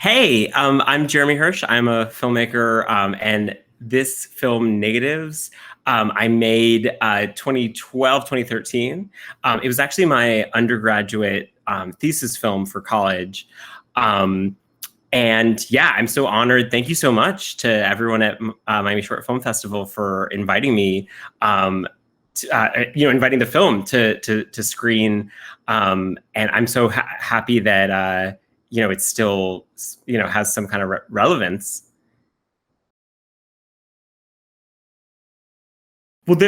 Hey, I'm Jeremy Hersh. I'm a filmmaker, and this film, Negatives, I made 2012, 2013. It was actually my undergraduate thesis film for college. Um, and yeah, I'm so honored. Thank you so much to everyone at Miami Short Film Festival for inviting me, inviting the film to screen. And I'm so happy that it still has some kind of relevance. Well,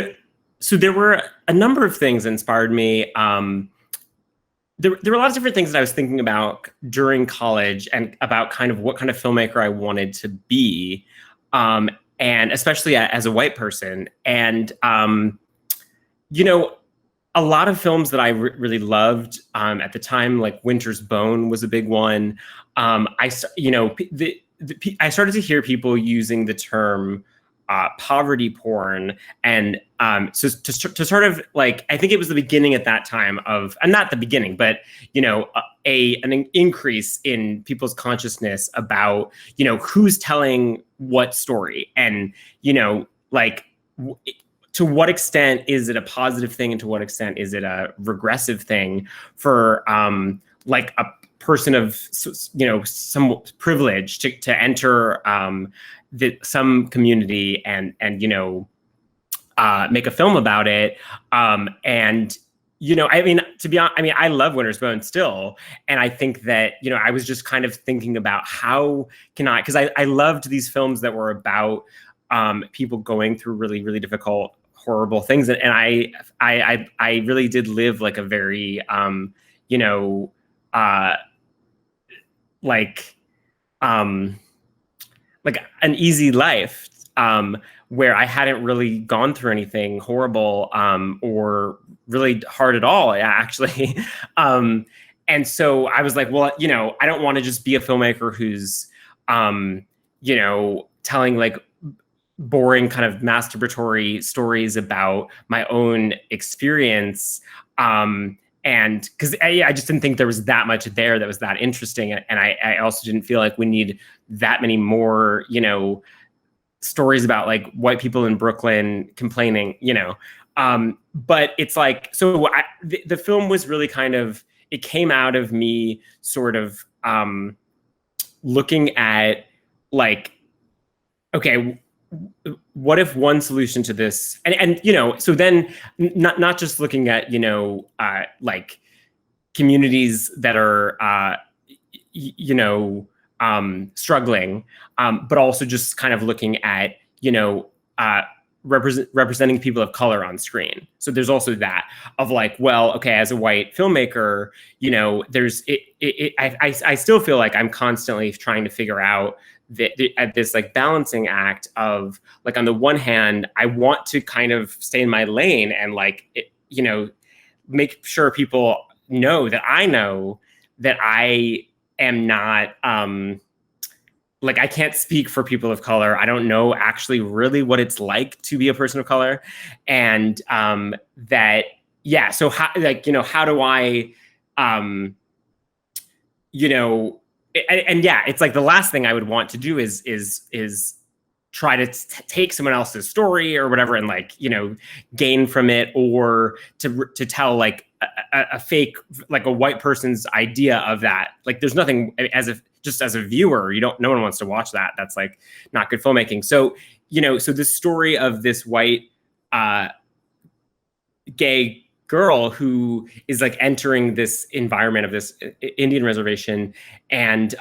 so there were a number of things that inspired me. There were a lot of different things that I was thinking about during college and about kind of what kind of filmmaker I wanted to be, um, and especially as a white person. And you know, a lot of films that I really loved at the time, like Winter's Bone was a big one. I started to hear people using the term poverty porn, and to sort of like, I think it was the beginning at that time of, and not the beginning, but an increase in people's consciousness about who's telling what story, and like to what extent is it a positive thing and to what extent is it a regressive thing for like a person of some privilege to enter some community and make a film about it. And I mean, to be honest, I mean, I love Winter's Bone still, and I think that I was just kind of thinking about how can I, because I loved these films that were about people going through really, really difficult, horrible things, and I really did live like a very uh, like um, like an easy life, where I hadn't really gone through anything horrible or really hard at all, actually. And so I was like, well, I don't want to just be a filmmaker who's telling like boring kind of masturbatory stories about my own experience. And because I just didn't think there was that much there that was that interesting. And I also didn't feel like we need that many more, stories about like white people in Brooklyn complaining, but it's like, so the film was really kind of, it came out of me sort of looking at like, okay, what if one solution to this, and so then not just looking at like communities that are struggling, but also just kind of looking at representing people of color on screen. So there's also that of like, well, okay, as a white filmmaker, there's I still feel like I'm constantly trying to figure out at this like balancing act of like, on the one hand, I want to kind of stay in my lane and like make sure people know that I am not like, I can't speak for people of color. I don't know actually really what it's like to be a person of color. And that, yeah, so how, like, how do I and yeah, it's like the last thing I would want to do is try to take someone else's story or whatever and like gain from it, or to tell like a fake, like a white person's idea of that. Like there's nothing, just as a viewer, no one wants to watch that. That's like not good filmmaking. So so the story of this white gay girl who is like entering this environment of this Indian reservation, and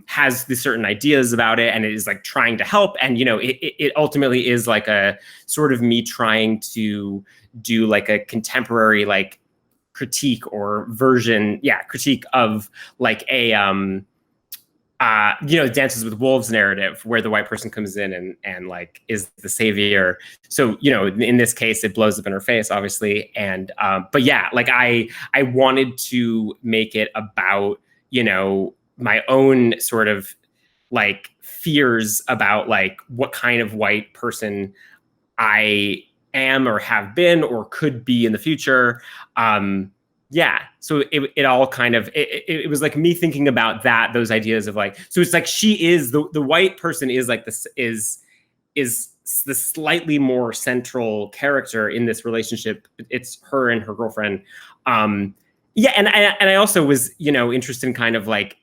has these certain ideas about it, and it is like trying to help. And it ultimately is like a sort of me trying to do like a contemporary like critique or critique of like a Dances with Wolves narrative, where the white person comes in and like is the savior. So in this case, it blows up in her face, obviously. And but yeah, like I wanted to make it about my own sort of like fears about like what kind of white person I am or have been or could be in the future. yeah, so it all kind of, it was like me thinking about those ideas of like, so it's like she is the white person is like this is the slightly more central character in this relationship. It's her and her girlfriend. Yeah, and I also was, interested in kind of like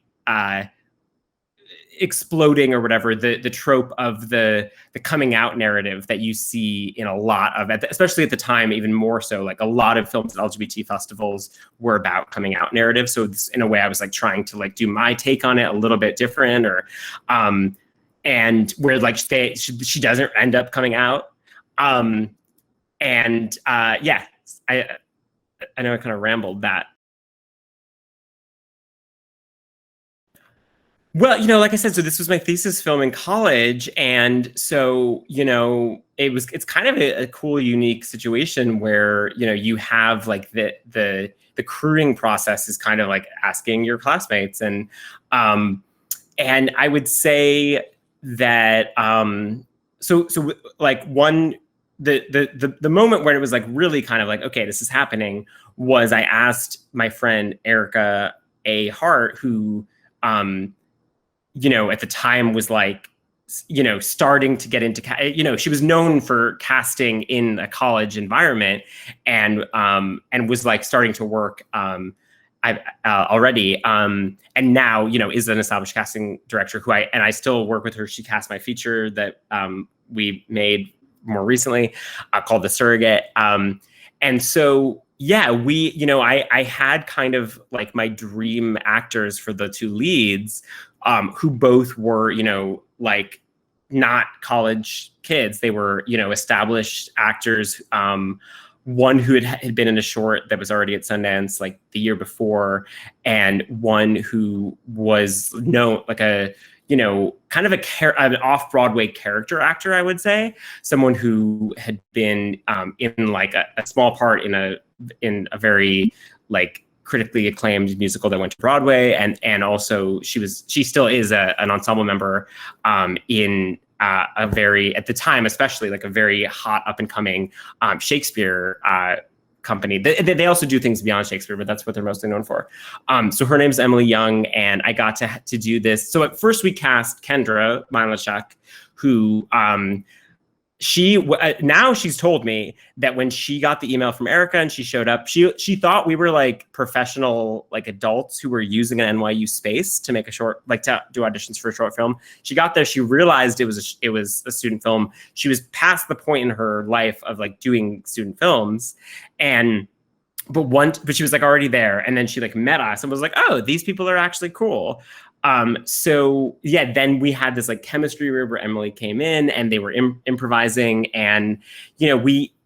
exploding or whatever the trope of the coming out narrative that you see in a lot of, especially at the time, even more so, like a lot of films at LGBT festivals were about coming out narratives. So in a way, I was like trying to like do my take on it a little bit different, or and where like she doesn't end up coming out. Yeah, I know I kind of rambled that. Well, like I said, so this was my thesis film in college. And so, it's kind of a cool, unique situation where, you have like the crewing process is kind of like asking your classmates. And I would say that, so like the moment where it was like really kind of like, okay, this is happening, was I asked my friend Erica A. Hart, who, at the time was like, starting to get into, she was known for casting in a college environment, and was like starting to work already, and now, is an established casting director who I still work with her. She cast my feature that we made more recently, called The Surrogate. And so, yeah, I had kind of like my dream actors for the two leads, who both were, like not college kids. They were, established actors. One who had been in a short that was already at Sundance like the year before, and one who was known like a, kind of an off-Broadway character actor, I would say. Someone who had been in like a small part in a very like critically acclaimed musical that went to Broadway, and also she still is an ensemble member in a very, at the time especially, like a very hot up and coming Shakespeare company. They also do things beyond Shakespeare, but that's what they're mostly known for. So her name's Emily Young, and I got to do this. So at first we cast Kendra Milachuk, who now she's told me that when she got the email from Erica and she showed up, she thought we were like professional, like adults who were using an NYU space to make a short, like to do auditions for a short film. She got there, she realized it was a student film. She was past the point in her life of like doing student films, but she was like already there, and then she like met us and was like, oh, these people are actually cool. So yeah, then we had this like chemistry where Emily came in and they were improvising, and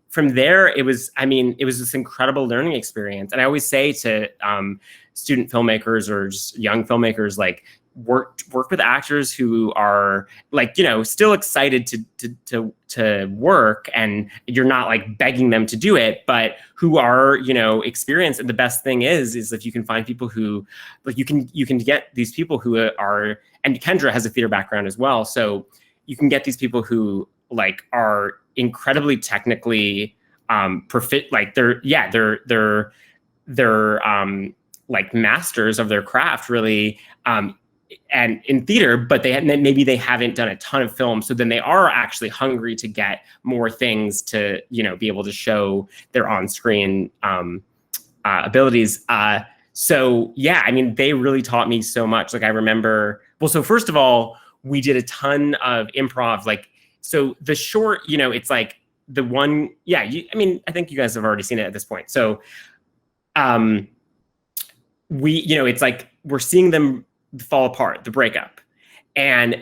from there it was this incredible learning experience. And I always say to student filmmakers or just young filmmakers, like work with actors who are like, still excited to work, and you're not like begging them to do it, but who are, experienced. And the best thing is if you can find people who like, you can get these people who are, and Kendra has a theater background as well. So you can get these people who like are incredibly technically proficient, like they're like masters of their craft, really, and in theater, but maybe they haven't done a ton of films. So then they are actually hungry to get more things to, be able to show their on-screen abilities. So yeah, they really taught me so much. Like I remember, so first of all, we did a ton of improv. Like, so the short, it's like the one, yeah, I think you guys have already seen it at this point. So it's like, we're seeing them fall apart, the breakup. And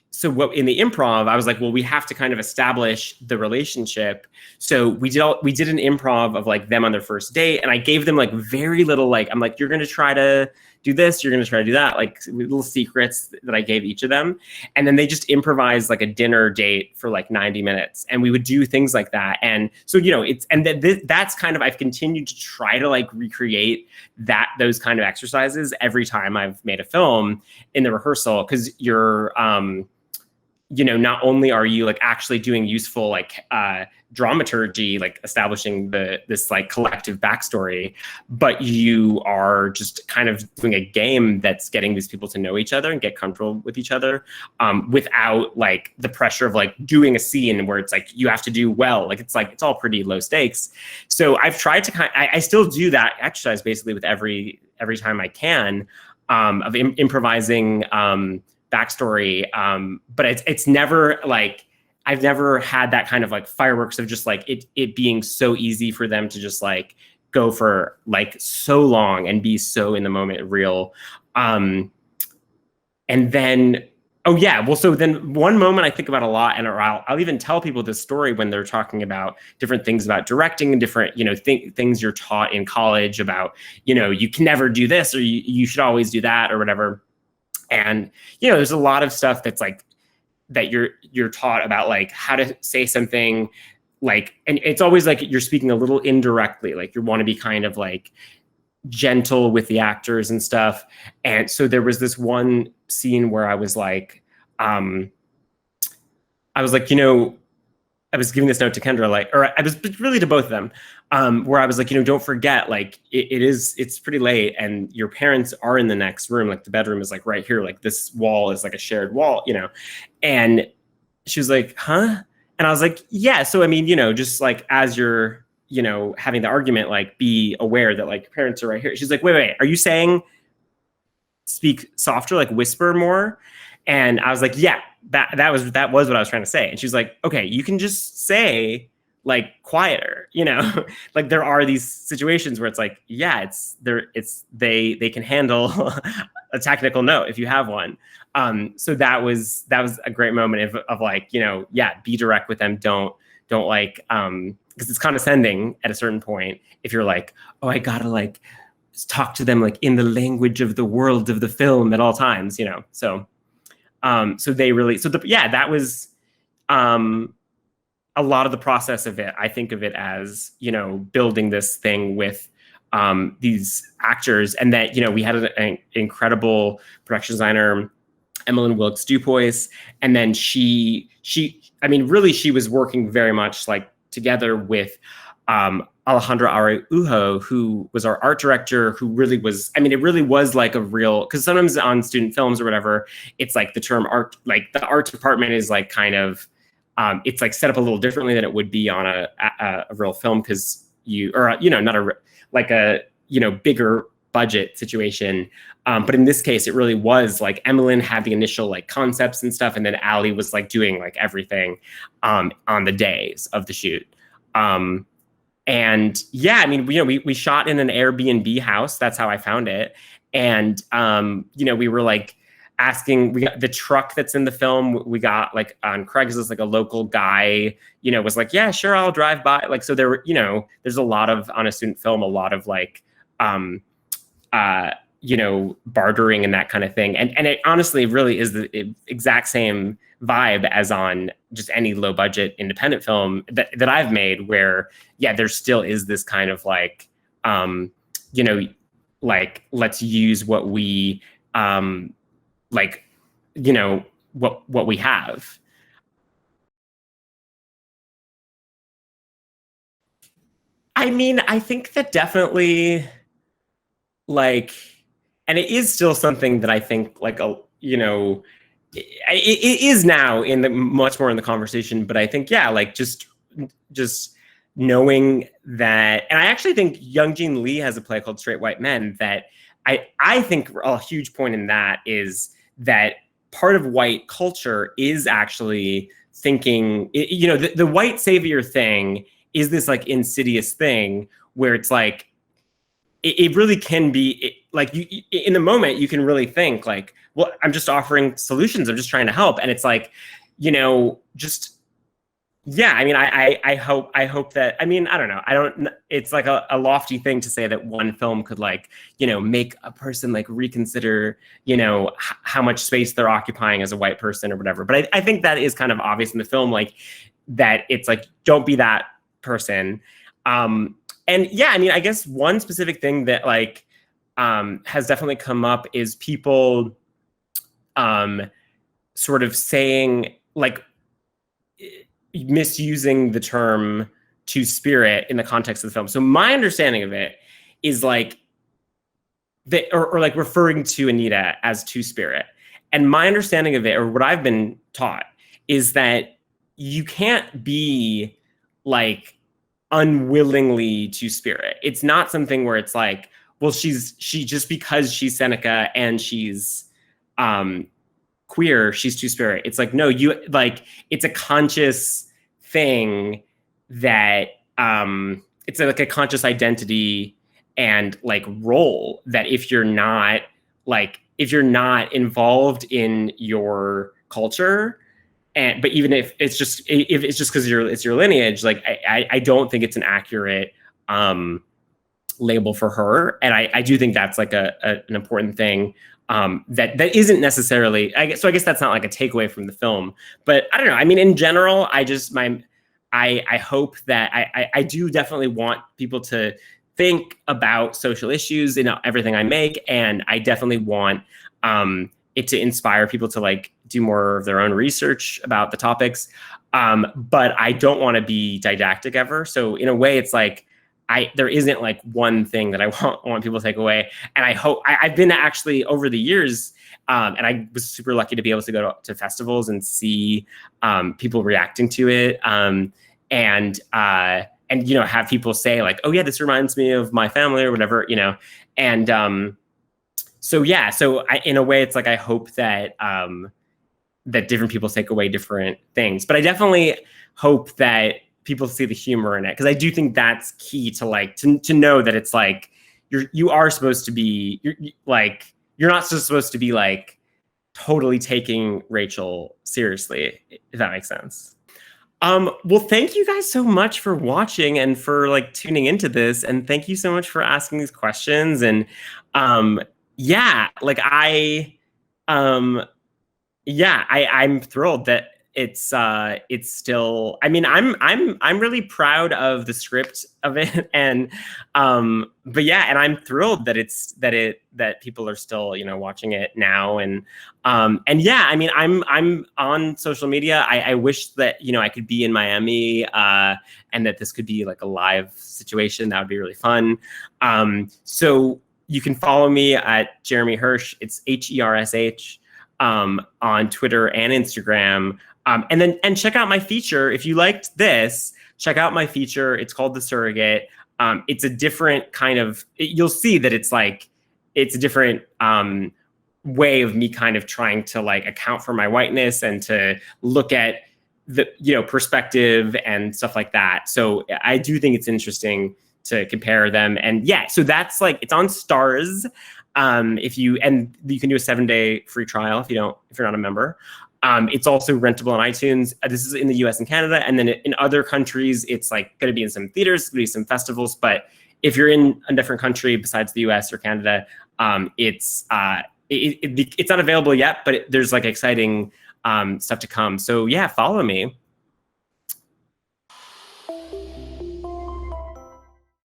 so what in the improv, I was like, well, we have to kind of establish the relationship. So we did an improv of like them on their first date, and I gave them like very little, like, I'm like, you're going to try to do this, you're going to try to do that, like little secrets that I gave each of them. And then they just improvised like a dinner date for like 90 minutes. And we would do things like that. And so, that's kind of, I've continued to try to like recreate those kind of exercises every time I've made a film in the rehearsal. 'Cause you're, not only are you like actually doing useful, like dramaturgy, like establishing this like collective backstory, but you are just kind of doing a game that's getting these people to know each other and get comfortable with each other, without like the pressure of like doing a scene where it's like you have to do well. Like it's all pretty low stakes. So I've tried to I still do that exercise basically with every time I can, of improvising backstory, but it's never like, I've never had that kind of like fireworks of just like it being so easy for them to just like go for like so long and be so in the moment real. And then, oh yeah, well, so then one moment I think about a lot, and I'll even tell people this story when they're talking about different things about directing and different, you know, things you're taught in college about, you know, you can never do this, or you should always do that, or whatever. And, you know, there's a lot of stuff that's like, that you're taught about like how to say something, like, and it's always like you're speaking a little indirectly, like you want to be kind of like gentle with the actors and stuff. And so there was this one scene where I was like, you know, I was giving this note to Kendra, like, or I was really to both of them, where I was like, you know, don't forget, like, it's pretty late and your parents are in the next room. Like the bedroom is like right here. Like this wall is like a shared wall, you know? And she was like, huh? And I was like, yeah. So, I mean, you know, just like as you're, you know, having the argument, like be aware that like your parents are right here. She's like, wait, are you saying speak softer, like whisper more? And I was like, yeah, that was what I was trying to say. And she's like, okay, you can just say like quieter, you know, like there are these situations where it's like, yeah, they can handle a technical note if you have one. So that was a great moment of like, you know, yeah, be direct with them. Don't like, because it's condescending at a certain point if you're like, oh, I gotta like talk to them like in the language of the world of the film at all times, you know. So that was a lot of the process of it. I think of it as, you know, building this thing with these actors, and that, you know, we had an incredible production designer, Emmeline Wilkes Dupois, and then she I mean, really, she was working very much like together with Alejandra Araujo, who was our art director, who really was, I mean, it really was like a real, because sometimes on student films or whatever, it's like the term art, like the art department is like kind of, it's like set up a little differently than it would be on a real film, because not like a, you know, bigger budget situation. But in this case, it really was like Emmeline had the initial like concepts and stuff, and then Ali was like doing like everything on the days of the shoot. And yeah, I mean, you know, we shot in an Airbnb house. That's how I found it. And, you know, we were like we got the truck that's in the film, we got like on Craigslist, like a local guy, you know, was like, yeah, sure, I'll drive by. Like, so there were, you know, there's a lot of, on a student film, a lot of like, you know, bartering and that kind of thing. And it honestly really is the exact same vibe as on just any low budget independent film that I've made, where, yeah, there still is this kind of like, you know, like, let's use what we, like, you know, what we have. I mean, I think that definitely, like, and it is still something that I think like, you know, it is now in the much more in the conversation, but I think, yeah, like just knowing that, and I actually think Young Jean Lee has a play called Straight White Men that I think a huge point in that is that part of white culture is actually thinking, you know, the white savior thing is this like insidious thing where it's like, it really can be like, you in the moment you can really think like, well, I'm just offering solutions, I'm just trying to help. And it's like, you know, just, yeah, I mean, I hope that, I mean, I don't know, it's like a lofty thing to say that one film could like, you know, make a person like reconsider, you know, how much space they're occupying as a white person or whatever. But I think that is kind of obvious in the film, like that it's like, don't be that person. And yeah, I mean, I guess one specific thing that like has definitely come up is people sort of saying like, misusing the term two-spirit in the context of the film. So my understanding of it is like or like referring to Anita as two-spirit. And my understanding of it, or what I've been taught, is that you can't be like unwillingly two-spirit. It's not something where it's like, well, she just because she's Seneca and she's queer, she's two-spirit. It's like, no, you like, it's a conscious thing that it's like a conscious identity and like role that if you're not involved in your culture, but even if it's just because it's your lineage, like I don't think it's an accurate label for her, and I do think that's like an important thing that isn't necessarily. So I guess that's not like a takeaway from the film, but I don't know. I mean, in general, I hope that I do definitely want people to think about social issues in everything I make, and I definitely want it to inspire people to like do more of their own research about the topics. But I don't want to be didactic ever. So in a way, it's like there isn't like one thing that I want people to take away. And I hope I've been actually over the years, and I was super lucky to be able to go to festivals and see people reacting to it, and you know, have people say like, oh yeah, this reminds me of my family or whatever, you know. And so yeah, so in a way, it's like I hope that that different people take away different things, but I definitely hope that people see the humor in it, because I do think that's key to like to know that it's like you are supposed to be you're not just supposed to be like totally taking Rachel seriously, if that makes sense. Well, thank you guys so much for watching and for like tuning into this, and thank you so much for asking these questions. And yeah, like I'm thrilled that it's still, I mean, I'm really proud of the script of it, and but yeah, and I'm thrilled that people are still, you know, watching it now. And yeah, I mean, I'm on social media. I wish that, you know, I could be in Miami, and that this could be like a live situation. That would be really fun. So you can follow me at Jeremy Hersh. It's HERSH on Twitter and Instagram. And check out my feature. If you liked this, check out my feature. It's called The Surrogate. It's a different kind of, you'll see that it's like, it's a different way of me kind of trying to like account for my whiteness and to look at the, you know, perspective and stuff like that. So I do think it's interesting to compare them. And yeah, so that's like, it's on Stars. And you can do a 7-day free trial if you're not a member. It's also rentable on iTunes. This is in the US and Canada. And then in other countries, it's like going to be in some theaters, going to be some festivals. But if you're in a different country besides the US or Canada, it's not available yet, but there's like exciting stuff to come. So yeah, follow me.